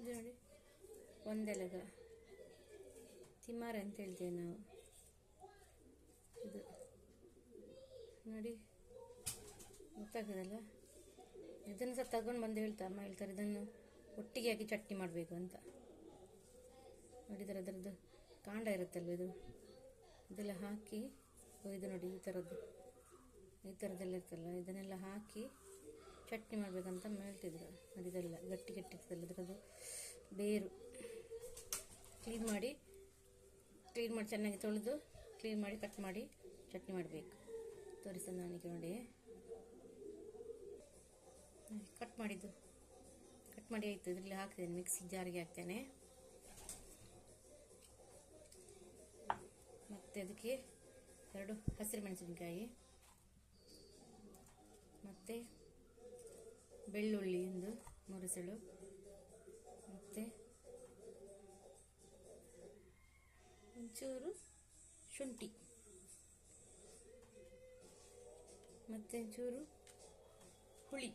ಇದು ನೋಡಿ ಒಂದೆಲಗ ತಿಮಾರ ಅಂತ ಹೇಳ್ತೇವೆ ನಾವು. ಇದು ನೋಡಿ ಗೊತ್ತಾಗೋದಲ್ಲ. ಇದನ್ನು ಸಹ ತಗೊಂಡು ಬಂದು ಅಮ್ಮ ಹೇಳ್ತಾರೆ ಇದನ್ನು ಒಟ್ಟಿಗೆ ಹಾಕಿ ಚಟ್ನಿ ಮಾಡಬೇಕು ಅಂತ. ನೋಡಿದರೆ ಅದರದ್ದು ಕಾಂಡ ಇರುತ್ತಲ್ವ ಇದೆಲ್ಲ ಹಾಕಿ ಇದು ನೋಡಿ ಈ ಥರದ್ದೆಲ್ಲ ಇರ್ತಲ್ಲ ಇದನ್ನೆಲ್ಲ ಹಾಕಿ ಚಟ್ನಿ ಮಾಡಬೇಕಂತ ಹೇಳ್ತಿದ್ರು. ನೋಡಿ ಇದೆಲ್ಲ ಗಟ್ಟಿ ಇರ್ತದಲ್ಲ ಅದರದ್ದು ಬೇರು ಕ್ಲೀನ್ ಮಾಡಿ ಚೆನ್ನಾಗಿ ತೊಳೆದು ಕ್ಲೀನ್ ಮಾಡಿ ಕಟ್ ಮಾಡಿ ಚಟ್ನಿ ಮಾಡಬೇಕು. ತೋರಿಸ ನನಗೆ ನೋಡಿ ಕಟ್ ಮಾಡಿ ಆಯಿತು. ಇದರಲ್ಲಿ ಹಾಕ್ತೇನೆ, ಮಿಕ್ಸಿ ಜಾರಿಗೆ ಹಾಕ್ತೇನೆ. ಮತ್ತು ಅದಕ್ಕೆ 2 ಹಸಿರು ಮೆಣಸಿನಕಾಯಿ ಮತ್ತು ಬೆಳ್ಳುಳ್ಳಿ 3 ಸೆಳು ಮತ್ತು ಒಂಚೂರು ಶುಂಠಿ ಮತ್ತು ಒಂಚೂರು ಹುಳಿ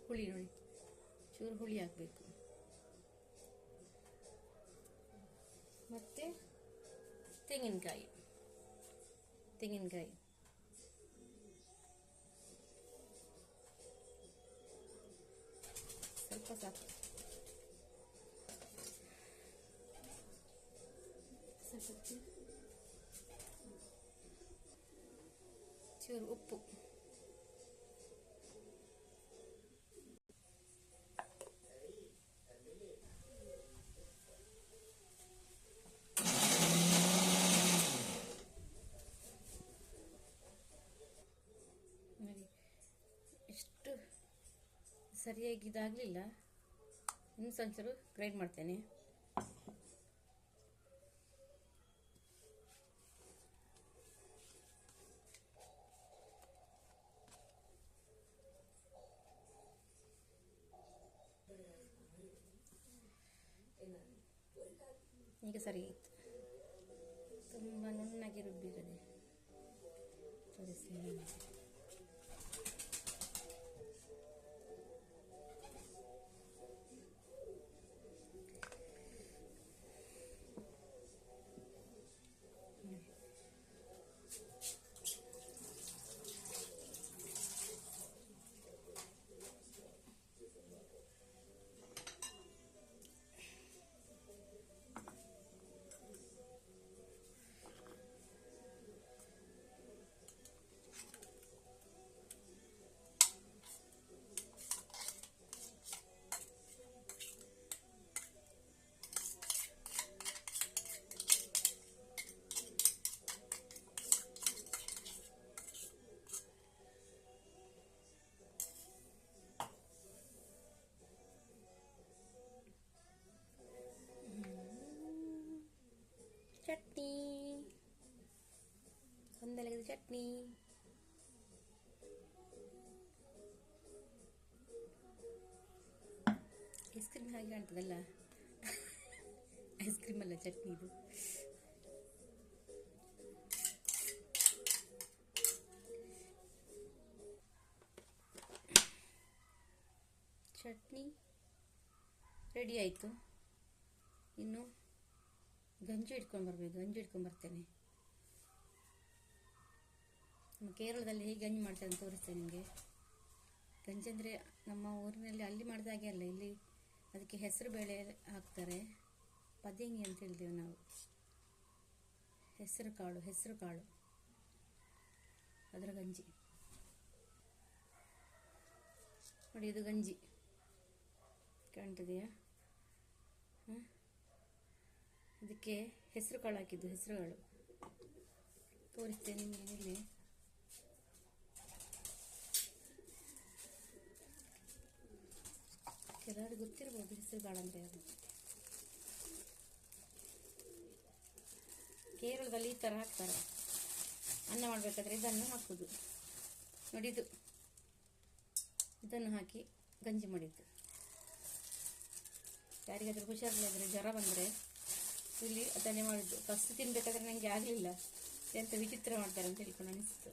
ನೋಡಿ ಚೂರು ಹುಳಿ ಹಾಕಬೇಕು. ಮತ್ತು ತೆಂಗಿನಕಾಯಿ ಸ್ವಲ್ಪ ಸಾಕು. ಚೂರು ಉಪ್ಪು. ಎಷ್ಟು ಸರಿಯಾಗಿ ಇದಾಗಲಿಲ್ಲ, ಇನ್ನು ಸ್ವಲ್ಪ ಗ್ರೈಂಡ್ ಮಾಡ್ತೇನೆ. ಈಗ ಸರಿ ಆಯಿತು. ತುಂಬ ನುಣ್ಣಗೆ ರುಬ್ಬಿರದೆ ತೋರಿಸಿ. ಚಟ್ನಿ, ಒಂದೆಲಗದ ಚಟ್ನಿ. ಐಸ್ ಕ್ರೀಮ್ ಹಾಗೆ ಕಾಣ್ತದಲ್ಲ, ಐಸ್ ಕ್ರೀಮ್ ಅಲ್ಲ ಚಟ್ನಿ ಇದು. ಚಟ್ನಿ ರೆಡಿ ಆಯಿತು. ಇನ್ನು ಗಂಜಿ ಇಟ್ಕೊಂಡು ಬರ್ತೇನೆ. ನಮ್ಮ ಕೇರಳದಲ್ಲಿ ಹೇಗೆ ಗಂಜಿ ಮಾಡ್ತಾರೆ ಅಂತ ತೋರಿಸ್ತೇನೆ ನಿಮಗೆ. ಗಂಜಿ ಅಂದರೆ ನಮ್ಮ ಊರಿನಲ್ಲಿ ಅಲ್ಲಿ ಮಾಡಿದ ಹಾಗೆ ಅಲ್ಲ, ಇಲ್ಲಿ ಅದಕ್ಕೆ ಹೆಸರು ಬೇಳೆ ಹಾಕ್ತಾರೆ. ಪದಿಂಗಿ ಅಂತ ಹೇಳ್ತೇವೆ ನಾವು. ಹೆಸರು ಕಾಳು ಅದರ ಗಂಜಿ ನೋಡಿ. ಇದು ಗಂಜಿ ಕಾಣ್ತದೆಯಾ? ಇದಕ್ಕೆ ಹೆಸರು ಕಾಳು ಹಾಕಿದ್ದು, ಹೆಸರುಗಳು ತೋರಿಸ್ತೇನೆ ನಿಮಗೆ. ಇಲ್ಲಿ ಕೆಲವರು ಗೊತ್ತಿರ್ಬೋದು ಹೆಸರು ಕಾಳು ಅಂದರೆ ಅದು. ಕೇರಳದಲ್ಲಿ ಈ ಥರ ಹಾಕ್ತಾರೆ ಅನ್ನ ಮಾಡಬೇಕಾದ್ರೆ. ಇದನ್ನು ಹಾಕೋದು ನೋಡಿ, ಇದನ್ನು ಹಾಕಿ ಗಂಜಿ ಮಾಡಿದ್ದು. ಯಾರಿಗಾದ್ರೂ ಹುಷಾರಿಲ್ಲದ್ರೆ ಜ್ವರ ಬಂದರೆ ಇಲ್ಲಿ ಅದನ್ನೇ ಮಾಡಿದ್ದು. ಫಸ್ಟ್ ತಿನ್ಬೇಕಾದ್ರೆ ನನಗೆ ಆಗಲಿಲ್ಲ, ಎಂತ ವಿಚಿತ್ರ ಮಾಡ್ತಾರೆ ಅಂತ ಹೇಳ್ಕೊಂಡು ಅನಿಸ್ತು.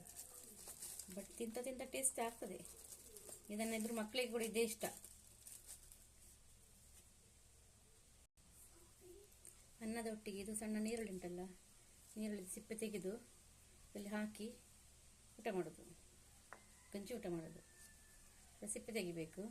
ಬಟ್ ತಿಂತ ಟೇಸ್ಟ್ ಆಗ್ತದೆ. ಇದನ್ನೆದ್ರು ಮಕ್ಕಳಿಗೆ ಕೂಡ ಇದೇ ಇಷ್ಟ. ಅನ್ನದ ಒಟ್ಟಿಗೆ ಇದು ಸಣ್ಣ ನೀರುಳ್ಳಿ ಉಂಟಲ್ಲ, ನೀರುಳ್ಳಿ ಸಿಪ್ಪೆ ತೆಗೆದು ಇಲ್ಲಿ ಹಾಕಿ ಊಟ ಮಾಡೋದು, ಗಂಜಿ ಊಟ ಮಾಡೋದು. ಸಿಪ್ಪೆ ತೆಗಿಬೇಕು.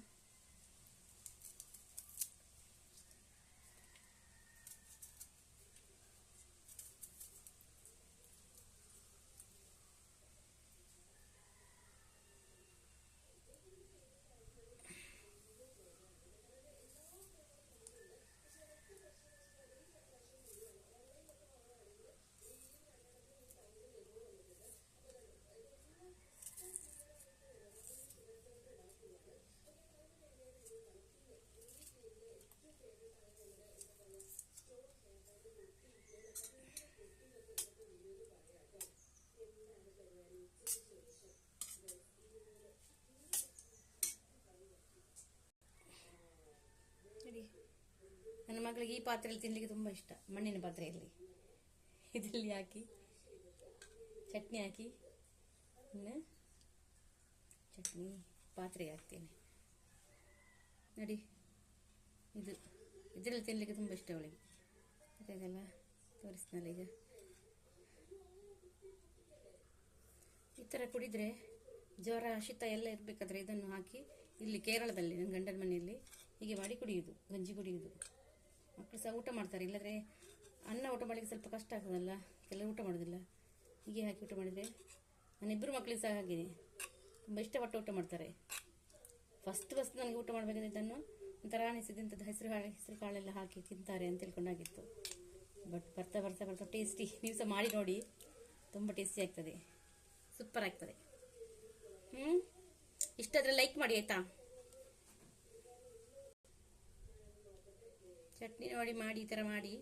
ನನ್ನ ಮಗಳಿಗೆ ಈ ಪಾತ್ರೆಯಲ್ಲಿ ತಿನ್ನಲಿಕ್ಕೆ ತುಂಬ ಇಷ್ಟ, ಮಣ್ಣಿನ ಪಾತ್ರೆಯಲ್ಲಿ. ಇದರಲ್ಲಿ ಹಾಕಿ ಚಟ್ನಿ ಹಾಕಿ ಇನ್ನು ಚಟ್ನಿ ಪಾತ್ರೆಗೆ ಹಾಕ್ತೇನೆ ನೋಡಿ. ಇದರಲ್ಲಿ ತಿನ್ನಲಿಕ್ಕೆ ತುಂಬ ಇಷ್ಟ ಅವಳಿಗೆ. ಗೊತ್ತಾಗಲ್ಲ, ತೋರಿಸ್ನಲ್ಲ ಈಗ. ಈ ಥರ ಕುಡಿದರೆ ಜ್ವರ ಶೀತ ಎಲ್ಲ ಇರಬೇಕಾದ್ರೆ ಇದನ್ನು ಹಾಕಿ, ಇಲ್ಲಿ ಕೇರಳದಲ್ಲಿ ನನ್ನ ಗಂಡನ ಮನೆಯಲ್ಲಿ ಹೀಗೆ ಮಾಡಿ ಕುಡಿಯೋದು, ಗಂಜಿ ಕುಡಿಯೋದು. ಮಕ್ಕಳು ಸಹ ಊಟ ಮಾಡ್ತಾರೆ. ಇಲ್ಲದ್ರೆ ಅನ್ನ ಊಟ ಮಾಡಲಿಕ್ಕೆ ಸ್ವಲ್ಪ ಕಷ್ಟ ಆಗ್ತದಲ್ಲ, ಕೆಲವರು ಊಟ ಮಾಡೋದಿಲ್ಲ. ಹೀಗೆ ಹಾಕಿ ಊಟ ಮಾಡಿದರೆ, ನನ್ನಿಬ್ಬರು ಮಕ್ಕಳಿಗೆ ಸಹ ಹಾಗೆ ತುಂಬ ಇಷ್ಟಪಟ್ಟು ಊಟ ಮಾಡ್ತಾರೆ. ಫಸ್ಟ್ ನನಗೆ ಊಟ ಮಾಡಬೇಕಾದ್ರೆ ಇದನ್ನು ಒಂಥರ ಅನಿಸಿದಂಥದ್ದು ಹೆಸರು ಕಾಳೆಲ್ಲ ಹಾಕಿ ತಿಂತಾರೆ ಅಂತ ತಿಳ್ಕೊಂಡಾಗಿತ್ತು. ಬಟ್ ಬರ್ತಾ ಬರ್ತಾ ಬರ್ತಾ ಟೇಸ್ಟಿ. ನೀವು ಸಹ ಮಾಡಿ ನೋಡಿ, ತುಂಬ ಟೇಸ್ಟಿ ಆಗ್ತದೆ, ಸೂಪರ್ ಆಗ್ತದೆ. ಇಷ್ಟಾದರೆ ಲೈಕ್ ಮಾಡಿ ಆಯಿತಾ. ಚಟ್ನಿ ನೋಡಿ ಮಾಡಿ, ಈ ಥರ ಮಾಡಿ.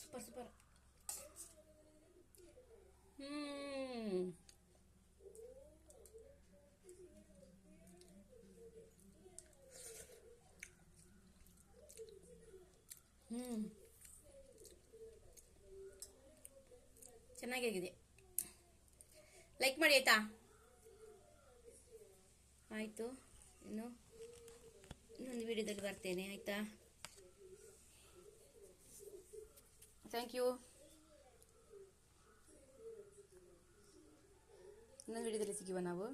Super super. ಚೆನ್ನಾಗಿದೆ. ಲೈಕ್ ಮಾಡಿ ಆಯಿತಾ. ಆಯಿತು, ಇನ್ನೊಂದು ವಿಡಿಯೋದಲ್ಲಿ ಬರ್ತೇನೆ ಆಯಿತಾ. Thank you. ಇನ್ನೊಂದು ವಿಡಿಯೋದಲ್ಲಿ ಸಿಗುವ ನಾವು.